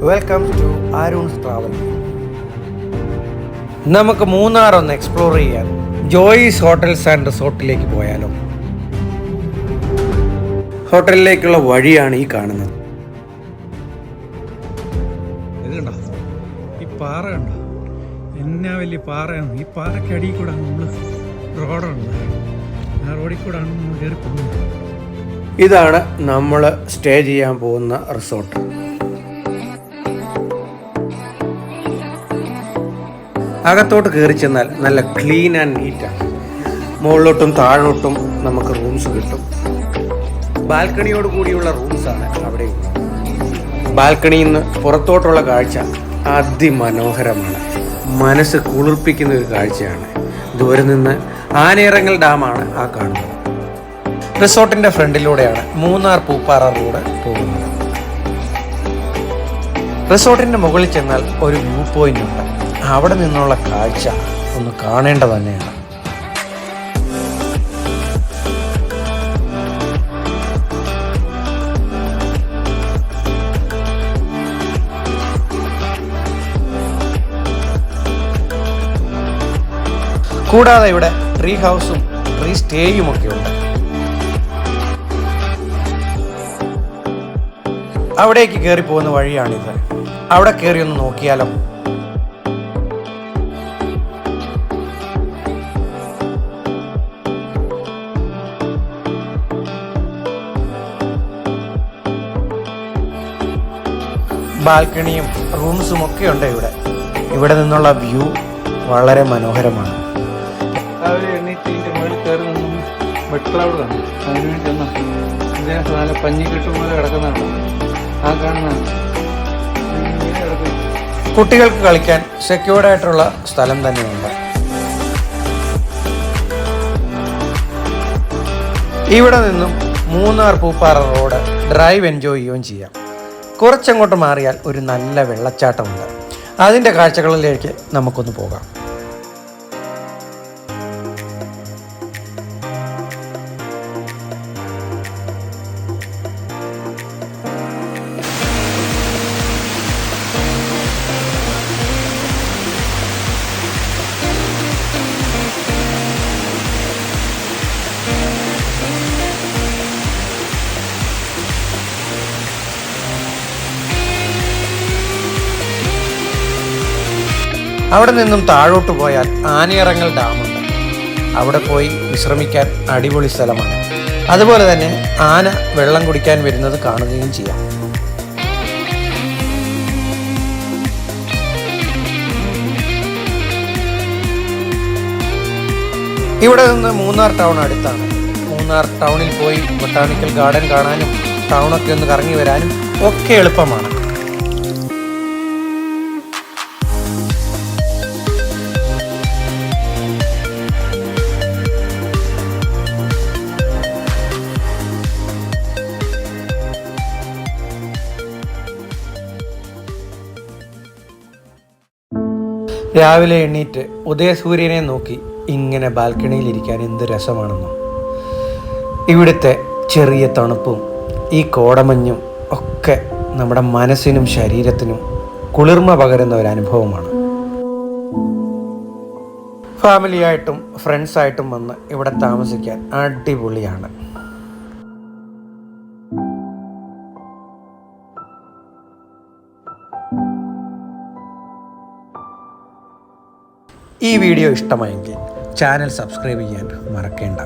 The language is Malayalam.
Welcome to ആരുൺസ് travel. നമുക്ക് മൂന്നാർ ഒന്ന് എക്സ്പ്ലോർ ചെയ്യാൻ ജോയിസ് ഹോട്ടൽസ് ആൻഡ് റിസോർട്ടിലേക്ക് പോയാലോ? ഹോട്ടലിലേക്കുള്ള വഴിയാണ് ഈ കാണുന്നത്. ഇത് കണ്ടോ, ഈ പാറ കണ്ടോ, എന്നാ വലിയ പാറയാണ്. ഈ പാറയ്ക്കടിയിൽ കൂടെ നമ്മൾ റോഡുണ്ട്, ആ റോഡിൽ കൂടെയാണ് നമ്മൾ കയറി പോകുന്നത്. ഇതാണ് നമ്മൾ സ്റ്റേ ചെയ്യാൻ പോകുന്ന റിസോർട്ട്. അകത്തോട്ട് കയറി ചെന്നാൽ നല്ല ക്ലീൻ ആൻഡ് നീറ്റാണ്. മുകളിലോട്ടും താഴോട്ടും നമുക്ക് റൂംസ് കിട്ടും. ബാൽക്കണിയോട് കൂടിയുള്ള റൂംസാണ് അവിടെ. ബാൽക്കണിയിൽ നിന്ന് പുറത്തോട്ടുള്ള കാഴ്ച അതിമനോഹരമാണ്. മനസ്സ് കുളിർപ്പിക്കുന്ന ഒരു കാഴ്ചയാണ്. ദൂരെ നിന്ന് ആനയിറങ്ങൽ ഡാമാണ് ആ കാണുന്നത്. റിസോർട്ടിൻ്റെ ഫ്രണ്ടിലൂടെയാണ് മൂന്നാർ പൂപ്പാറ റോഡ് പോകുന്നത്. റിസോർട്ടിൻ്റെ മുകളിൽ ചെന്നാൽ ഒരു വ്യൂ പോയിന്റ് ഉണ്ട്. അവിടെ നിന്നുള്ള കാഴ്ച ഒന്ന് കാണേണ്ടത് തന്നെയാണ്. കൂടാതെ ഇവിടെ ട്രീ ഹൗസും ട്രീ സ്റ്റേയും ഒക്കെ ഉണ്ട്. അവിടേക്ക് കയറി പോകുന്ന വഴിയാണിത്. അവിടെ കയറി ഒന്ന് നോക്കിയാലോ? ബാൽക്കണിയും റൂംസും ഒക്കെ ഉണ്ട് ഇവിടെ. ഇവിടെ നിന്നുള്ള വ്യൂ വളരെ മനോഹരമാണ്. കുട്ടികൾക്ക് കളിക്കാൻ സെക്യൂർഡ് ആയിട്ടുള്ള സ്ഥലം തന്നെയുണ്ട്. ഇവിടെ നിന്നും Munnar Pooppara road drive enjoy ചെയ്യുകയും ചെയ്യാം. കുറച്ചങ്ങോട്ട് മാറിയാൽ ഒരു നല്ല വെള്ളച്ചാട്ടമുണ്ട്. അതിൻ്റെ കാഴ്ചകളിലേക്ക് നമുക്കൊന്ന് പോകാം. അവിടെ നിന്നും താഴോട്ട് പോയാൽ ആനയിറങ്ങൽ ഡാമുണ്ട്. അവിടെ പോയി വിശ്രമിക്കാൻ അടിപൊളി സ്ഥലമാണ്. അതുപോലെ തന്നെ ആന വെള്ളം കുടിക്കാൻ വരുന്നത് കാണുകയും ചെയ്യാം. ഇവിടെ നിന്ന് മൂന്നാർ ടൗൺ അടുത്താണ്. മൂന്നാർ ടൗണിൽ പോയി ബൊട്ടാണിക്കൽ ഗാർഡൻ കാണാനും ടൗണൊക്കെ ഒന്ന് കറങ്ങി വരാനും ഒക്കെ എളുപ്പമാണ്. രാവിലെ എണ്ണീറ്റ് ഉദയസൂര്യനെ നോക്കി ഇങ്ങനെ ബാൽക്കണിയിലിരിക്കാൻ എന്ത് രസമാണെന്നോ. ഇവിടുത്തെ ചെറിയ തണുപ്പും ഈ കോടമഞ്ഞും ഒക്കെ നമ്മുടെ മനസ്സിനും ശരീരത്തിനും കുളിർമ പകരുന്ന ഒരു അനുഭവമാണ്. ഫാമിലിയായിട്ടും ഫ്രണ്ട്സായിട്ടും വന്ന് ഇവിടെ താമസിക്കാൻ അടിപൊളിയാണ്. ഈ വീഡിയോ ഇഷ്ടമായെങ്കിൽ ചാനൽ സബ്സ്ക്രൈബ് ചെയ്യാൻ മറക്കേണ്ട.